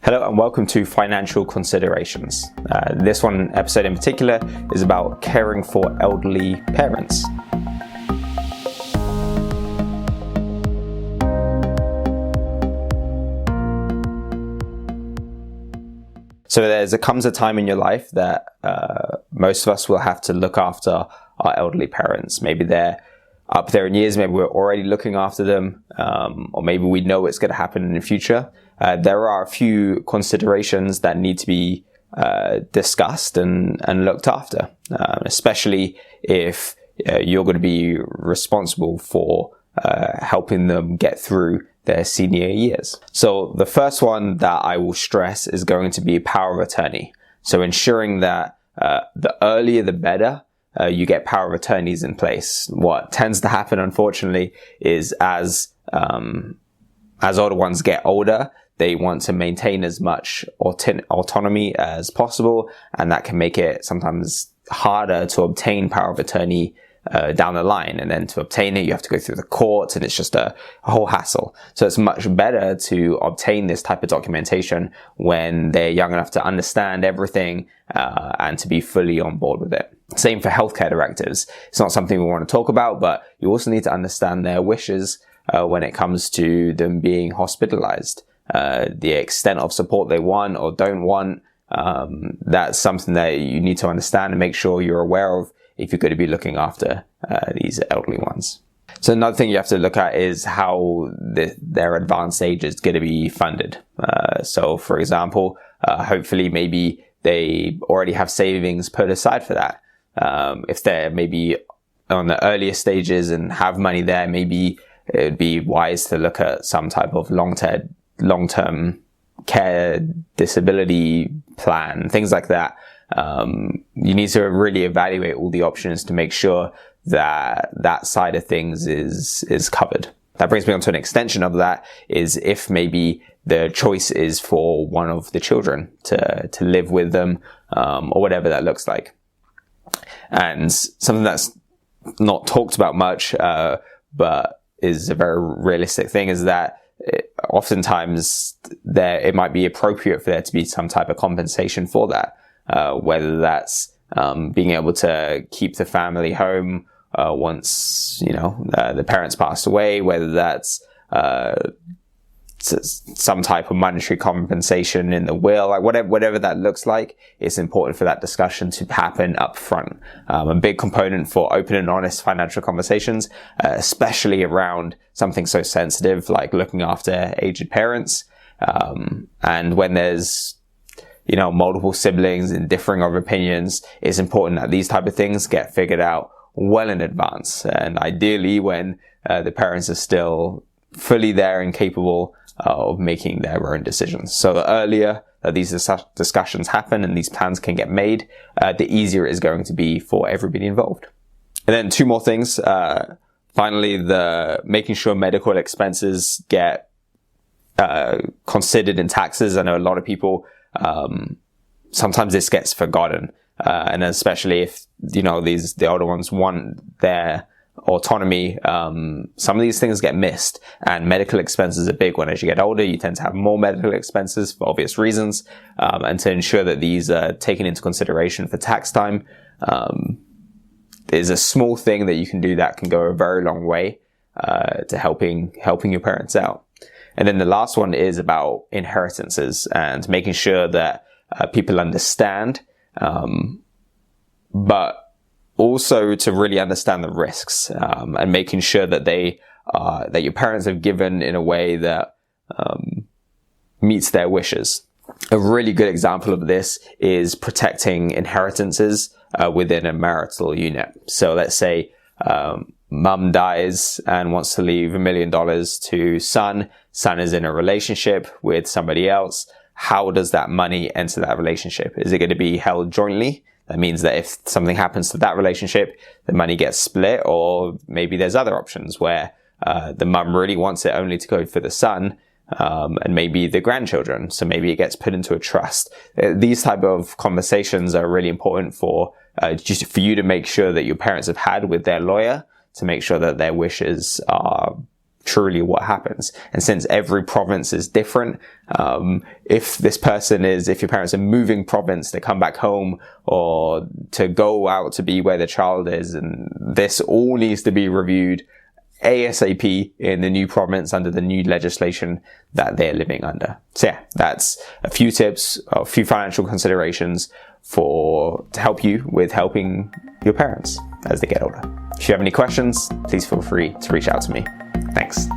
Hello and welcome to Financial Considerations. This one episode in particular is about caring for elderly parents. So there comes a time in your life that most of us will have to look after our elderly parents. Maybe they're up there in years, maybe we're already looking after them, or maybe we know it's going to happen in the future. There are a few considerations that need to be discussed and looked after, especially if you're going to be responsible for helping them get through their senior years. So the first one that I will stress is going to be power of attorney. So ensuring that the earlier the better, you get power of attorneys in place. What tends to happen, unfortunately, is as older ones get older, they want to maintain as much autonomy as possible, and that can make it sometimes harder to obtain power of attorney down the line. And then to obtain it, you have to go through the courts, and it's just a whole hassle. So it's much better to obtain this type of documentation when they're young enough to understand everything and to be fully on board with it. Same for healthcare directives. It's not something we want to talk about, but you also need to understand their wishes when it comes to them being hospitalized. The extent of support they want or don't want, that's something that you need to understand and make sure you're aware of if you're going to be looking after these elderly ones. So another thing you have to look at is how their advanced age is going to be funded. So for example, hopefully maybe they already have savings put aside for that. If they're maybe on the earlier stages and have money there, maybe it would be wise to look at some type of long-term care disability plan, things like that. You need to really evaluate all the options to make sure that that side of things is covered. That brings me on to an extension of that, is if maybe the choice is for one of the children to live with them, or whatever that looks like. And something that's not talked about much, but is a very realistic thing, is that oftentimes it might be appropriate for there to be some type of compensation for that, whether that's being able to keep the family home once the parents passed away, whether that's some type of monetary compensation in the will, like whatever that looks like. It's important for that discussion to happen up front. A big component for open and honest financial conversations, especially around something so sensitive like looking after aged parents. And when there's multiple siblings and differing of opinions, it's important that these type of things get figured out well in advance, and ideally when the parents are still fully there and capable of making their own decisions. So the earlier that these discussions happen and these plans can get made, the easier it is going to be for everybody involved. And then two more things. Finally, the making sure medical expenses get considered in taxes. I know a lot of people, sometimes this gets forgotten, and especially if the older ones want their autonomy, some of these things get missed, and medical expenses are a big one. As you get older, you tend to have more medical expenses for obvious reasons, and to ensure that these are taken into consideration for tax time is a small thing that you can do that can go a very long way to helping your parents out. And then the last one is about inheritances and making sure that people understand, but also to really understand the risks, and making sure that that your parents have given in a way that meets their wishes. A really good example of this is protecting inheritances within a marital unit. So let's say mum dies and wants to leave $1 million to son. Son is in a relationship with somebody else. How does that money enter that relationship? Is it going to be held jointly? That means that if something happens to that relationship, the money gets split, or maybe there's other options where the mum really wants it only to go for the son, and maybe the grandchildren. So maybe it gets put into a trust. These type of conversations are really important for you to make sure that your parents have had with their lawyer, to make sure that their wishes are truly what happens. And since every province is different, if your parents are moving province to come back home or to go out to be where the child is, and this all needs to be reviewed ASAP in the new province under the new legislation that they're living under. So yeah, that's a few tips, a few financial considerations to help you with helping your parents as they get older. If you have any questions, please feel free to reach out to me. Thanks.